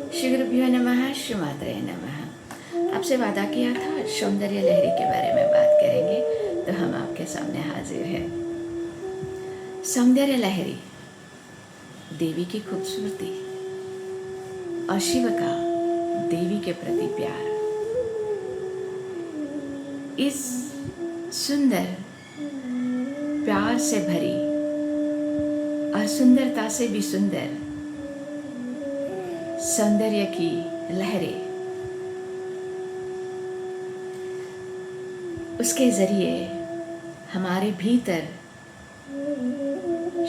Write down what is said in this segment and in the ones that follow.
श्री गुरुभ्यो नमः, श्री मात्रे नमः। आपसे वादा किया था सौंदर्य लहरी के बारे में बात करेंगे, तो हम आपके सामने हाजिर हैं। सौंदर्य लहरी देवी की खूबसूरती और शिव का देवी के प्रति प्यार, इस सुंदर प्यार से भरी और सुंदरता से भी सुंदर सौंदर्य की लहरें, उसके जरिए हमारे भीतर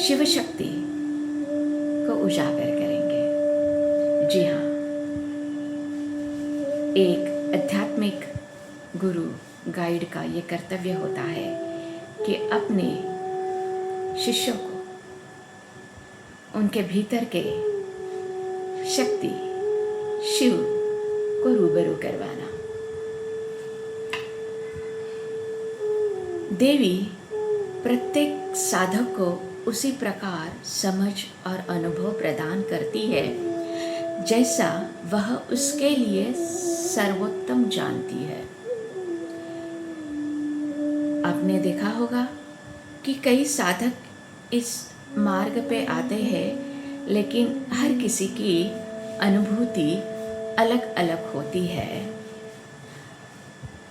शिव शक्ति को उजागर करेंगे। जी हाँ, एक आध्यात्मिक गुरु गाइड का ये कर्तव्य होता है कि अपने शिष्यों को उनके भीतर के शक्ति शिव को रूबरू करवाना। देवी प्रत्येक साधक को उसी प्रकार समझ और अनुभव प्रदान करती है जैसा वह उसके लिए सर्वोत्तम जानती है। आपने देखा होगा कि कई साधक इस मार्ग पे आते हैं, लेकिन हर किसी की अनुभूति अलग अलग होती है,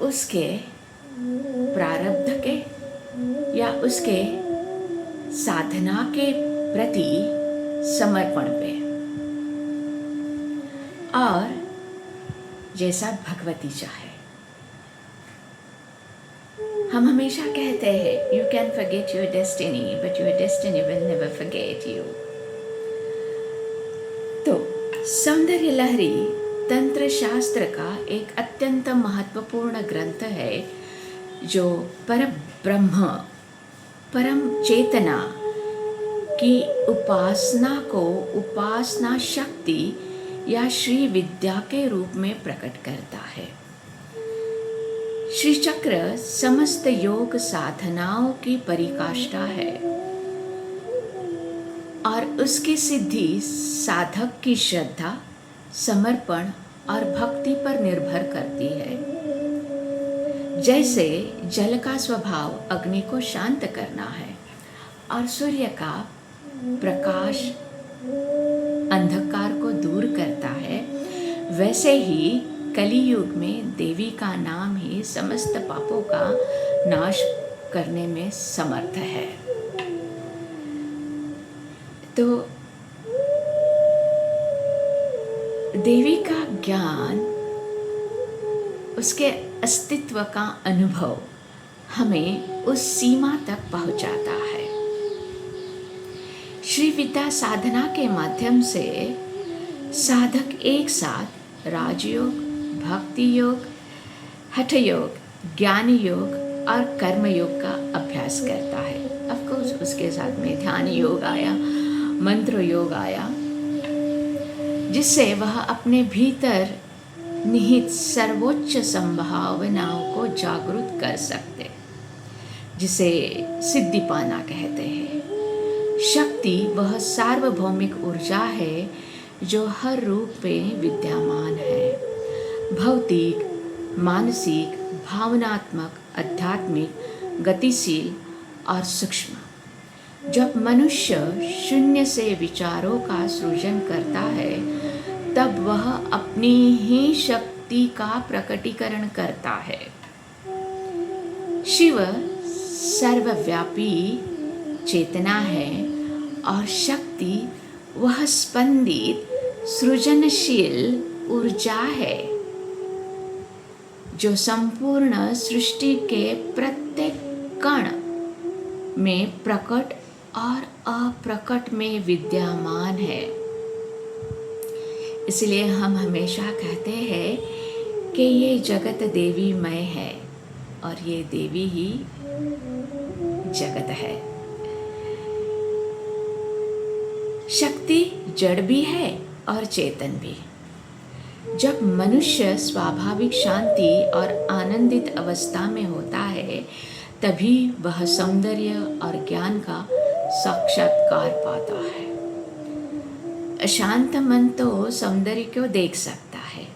उसके प्रारब्ध के या उसके साधना के प्रति समर्पण पे, और जैसा भगवती चाहे। हम हमेशा कहते हैं you can forget your destiny but your destiny will never forget you. तो सौंदर्य लहरी तंत्र शास्त्र का एक अत्यंत महत्वपूर्ण ग्रंथ है, जो परम ब्रह्म, परम चेतना की उपासना को उपासना शक्ति या श्री विद्या के रूप में प्रकट करता है। श्री चक्र समस्त योग साधनाओं की परिकाष्ठा है और उसकी सिद्धि साधक की श्रद्धा, समर्पण और भक्ति पर निर्भर करती है। जैसे जल का स्वभाव अग्नि को शांत करना है और सूर्य का प्रकाश अंधकार को दूर करता है, वैसे ही कलियुग में देवी का नाम ही समस्त पापों का नाश करने में समर्थ है। तो देवी का ज्ञान, उसके अस्तित्व का अनुभव हमें उस सीमा तक पहुंचाता है। श्री विद्या साधना के माध्यम से साधक एक साथ राजयोग, भक्ति योग, हठ योग, ज्ञान योग और कर्म योग का अभ्यास करता है। ऑफ कोर्स उसके साथ में ध्यान योग आया, मंत्र योग आया, जिससे वह अपने भीतर निहित सर्वोच्च संभावनाओं को जागृत कर सकते, जिसे सिद्धि पाना कहते हैं। शक्ति वह सार्वभौमिक ऊर्जा है जो हर रूप में विद्यमान है, भौतिक, मानसिक, भावनात्मक, आध्यात्मिक, गतिशील और सूक्ष्म। जब मनुष्य शून्य से विचारों का सृजन करता है, तब वह अपनी ही शक्ति का प्रकटीकरण करता है। शिव सर्वव्यापी चेतना है और शक्ति वह स्पंदित सृजनशील ऊर्जा है जो संपूर्ण सृष्टि के प्रत्येक कण में प्रकट और अप्रकट में विद्यमान है। इसलिए हम हमेशा कहते हैं कि ये जगत देवीमय है और ये देवी ही जगत है। शक्ति जड़ भी है और चेतन भी। जब मनुष्य स्वाभाविक शांति और आनंदित अवस्था में होता है, तभी वह सौंदर्य और ज्ञान का साक्षात्कार पाता है। अशांत मन तो सौंदर्य को देख सकता है,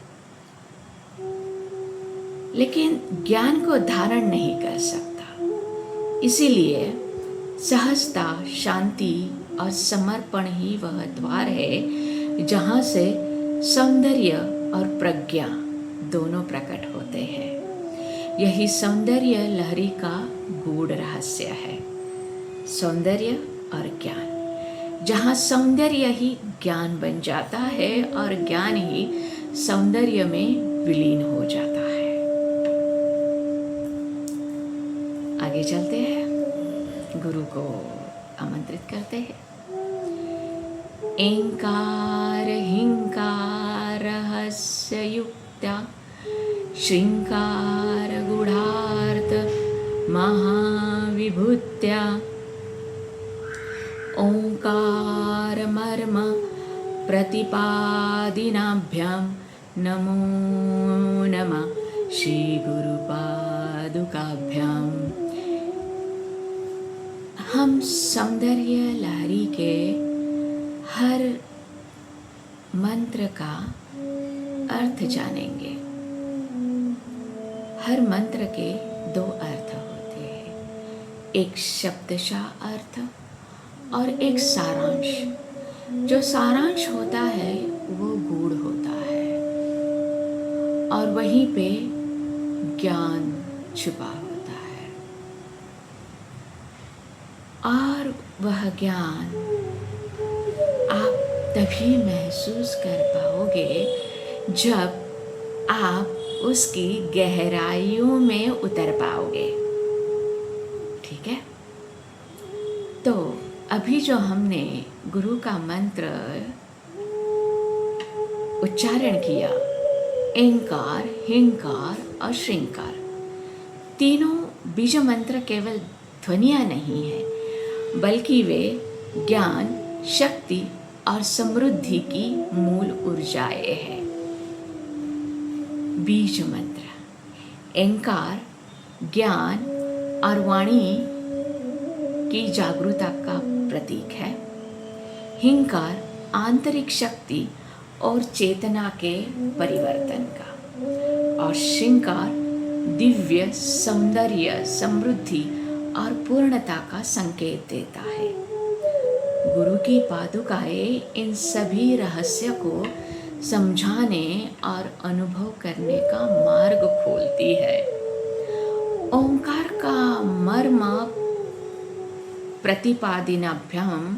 लेकिन ज्ञान को धारण नहीं कर सकता। इसीलिए सहजता, शांति और समर्पण ही वह द्वार है जहाँ से सौंदर्य और प्रज्ञा दोनों प्रकट होते हैं। यही सौंदर्य लहरी का गूढ़ रहस्य है, सौंदर्य और ज्ञान। जहाँ सौंदर्य ही ज्ञान बन जाता है और ज्ञान ही सौंदर्य में विलीन हो जाता है। आगे चलते हैं, गुरु को आमंत्रित करते हैं। एंकार हिंकार रहस्य युक्ता श्रृंकार गूढ़ार्थ महाविभूत्या ओंकार मर्म प्रतिपादिनाभ्यां नमो नमः श्री गुरुपादुकाभ्यां। हम सौंदर्य लहरी के हर मंत्र का अर्थ जानेंगे। हर मंत्र के दो अर्थ होते हैं, एक शब्दशः अर्थ और एक सारांश। जो सारांश होता है वो गूढ़ होता है और वहीं पे ज्ञान छुपा होता है, और वह ज्ञान आप तभी महसूस कर पाओगे जब आप उसकी गहराइयों में उतर पाओगे। ठीक है, तो अभी जो हमने गुरु का मंत्र उच्चारण किया, एंकार, हिंकार और श्रृंकार, तीनों बीज मंत्र केवल ध्वनियाँ नहीं है, बल्कि वे ज्ञान, शक्ति और समृद्धि की मूल ऊर्जाएं हैं। बीज मंत्र एंकार ज्ञान और वाणी की जागरूकता का प्रतीक है। हिंकार आंतरिक शक्ति और चेतना के परिवर्तन का, और श्रृंगार दिव्य सौंदर्य, समृद्धि और पूर्णता का संकेत देता है। गुरु की पादुकाएं इन सभी रहस्य को समझाने और अनुभव करने का मार्ग खोलती है। ओंकार का मर्म प्रतिपादिनाभ्याम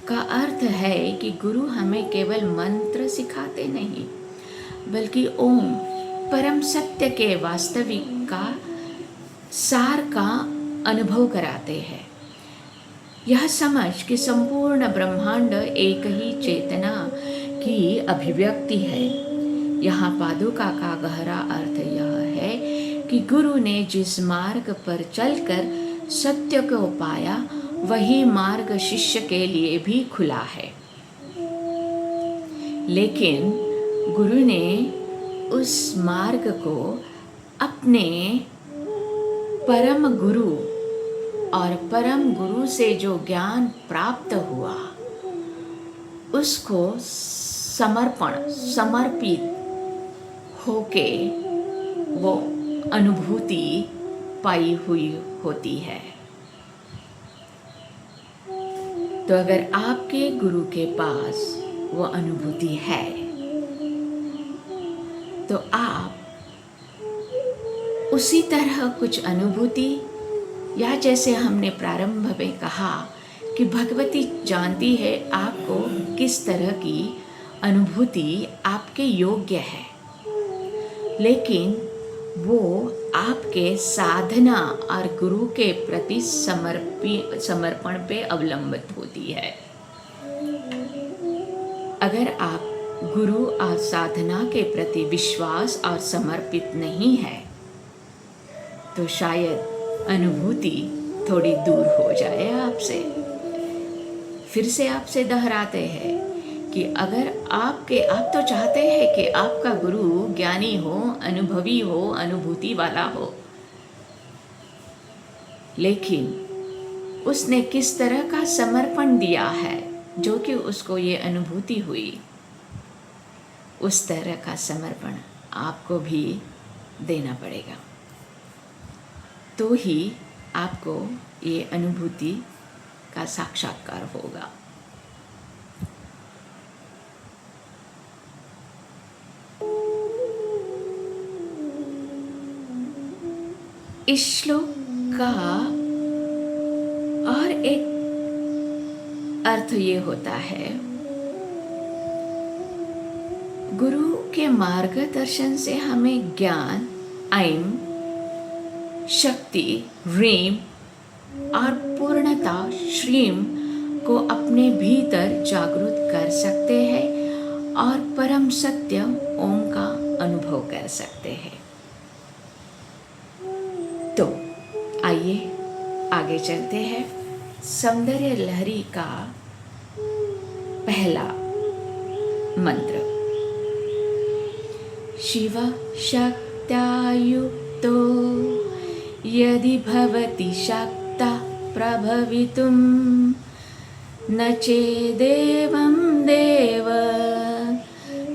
का अर्थ है कि गुरु हमें केवल मंत्र सिखाते नहीं, बल्कि ओम परम सत्य के वास्तविक का सार का अनुभव कराते हैं। यह समझ कि संपूर्ण ब्रह्मांड एक ही चेतना की अभिव्यक्ति है। यहाँ पादुका का गहरा अर्थ यह है कि गुरु ने जिस मार्ग पर चलकर सत्य को पाया, वही मार्ग शिष्य के लिए भी खुला है। लेकिन गुरु ने उस मार्ग को अपने परम गुरु और परम गुरु से जो ज्ञान प्राप्त हुआ उसको समर्पित होके वो अनुभूति पाई हुई होती है। तो अगर आपके गुरु के पास वो अनुभूति है तो आप उसी तरह कुछ अनुभूति, या जैसे हमने प्रारंभ में कहा कि भगवती जानती है आपको किस तरह की अनुभूति आपके योग्य है, लेकिन वो आपके साधना और गुरु के प्रति समर्पण पे अवलंबित होती है। अगर आप गुरु और साधना के प्रति विश्वास और समर्पित नहीं है तो शायद अनुभूति थोड़ी दूर हो जाए आपसे। फिर से आपसे दोहराते हैं कि अगर आप तो चाहते हैं कि आपका गुरु ज्ञानी हो, अनुभवी हो, अनुभूति वाला हो, लेकिन उसने किस तरह का समर्पण दिया है जो कि उसको ये अनुभूति हुई, उस तरह का समर्पण आपको भी देना पड़ेगा, तो ही आपको ये अनुभूति का साक्षात्कार होगा। इस श्लोक का और एक अर्थ ये होता है, गुरु के मार्गदर्शन से हमें ज्ञान, ऐम, शक्ति, ह्रीम और पूर्णता, श्रीम को अपने भीतर जागृत कर सकते हैं और परम सत्य ओम का अनुभव कर सकते हैं। तो आइए आगे चलते हैं। सौंदर्य लहरी का पहला मंत्र। शिव शक्त्या युक्तो यदि भवति शक्ता प्रभवितुं न चेदेवं देव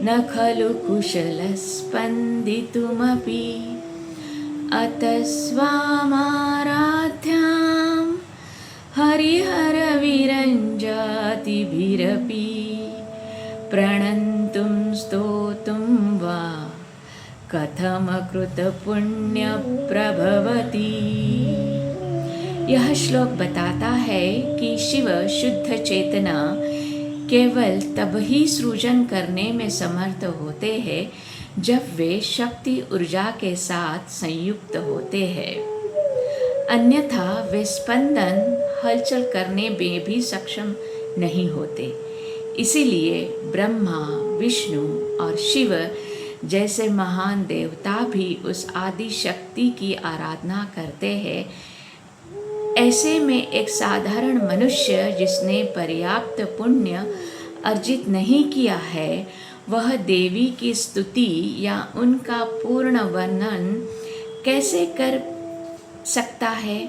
न खलु कुशलः स्पन्दितुमपि अतः स्वामाराध्यां हरिहर विरञ्जातिभिरपि प्रणन्तुं स्तोतुं वा कथमकृत पुण्य प्रभवति। यह श्लोक बताता है कि शिव शुद्ध चेतना केवल तब ही सृजन करने में समर्थ होते हैं जब वे शक्ति ऊर्जा के साथ संयुक्त होते हैं, अन्यथा वे स्पंदन हलचल करने में भी सक्षम नहीं होते। इसीलिए ब्रह्मा, विष्णु और शिव जैसे महान देवता भी उस आदि शक्ति की आराधना करते हैं। ऐसे में एक साधारण मनुष्य जिसने पर्याप्त पुण्य अर्जित नहीं किया है, वह देवी की स्तुति या उनका पूर्ण वर्णन कैसे कर सकता है?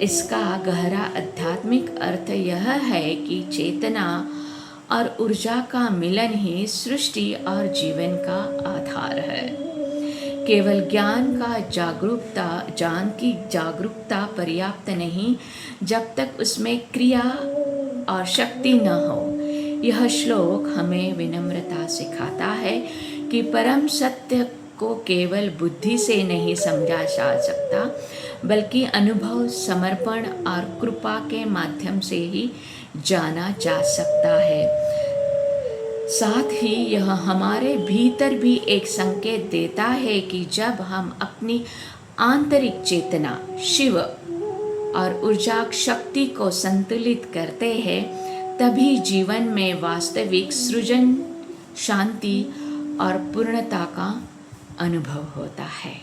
इसका गहरा आध्यात्मिक अर्थ यह है कि चेतना और ऊर्जा का मिलन ही सृष्टि और जीवन का आधार है। केवल ज्ञान की जागरूकता पर्याप्त नहीं जब तक उसमें क्रिया और शक्ति न हो। यह श्लोक हमें विनम्रता सिखाता है कि परम सत्य को केवल बुद्धि से नहीं समझा जा सकता, बल्कि अनुभव, समर्पण और कृपा के माध्यम से ही जाना जा सकता है। साथ ही यह हमारे भीतर भी एक संकेत देता है कि जब हम अपनी आंतरिक चेतना, शिव और ऊर्जा शक्ति को संतुलित करते हैं, तभी जीवन में वास्तविक सृजन, शांति और पूर्णता का अनुभव होता है।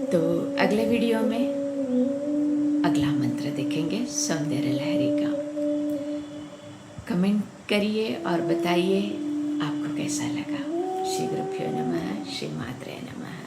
तो अगले वीडियो में अगला मंत्र देखेंगे सौंदर्य लहरी का। कमेंट करिए और बताइए आपको कैसा लगा। श्री गुरुभ्यो नमः, श्री मात्रे नमः।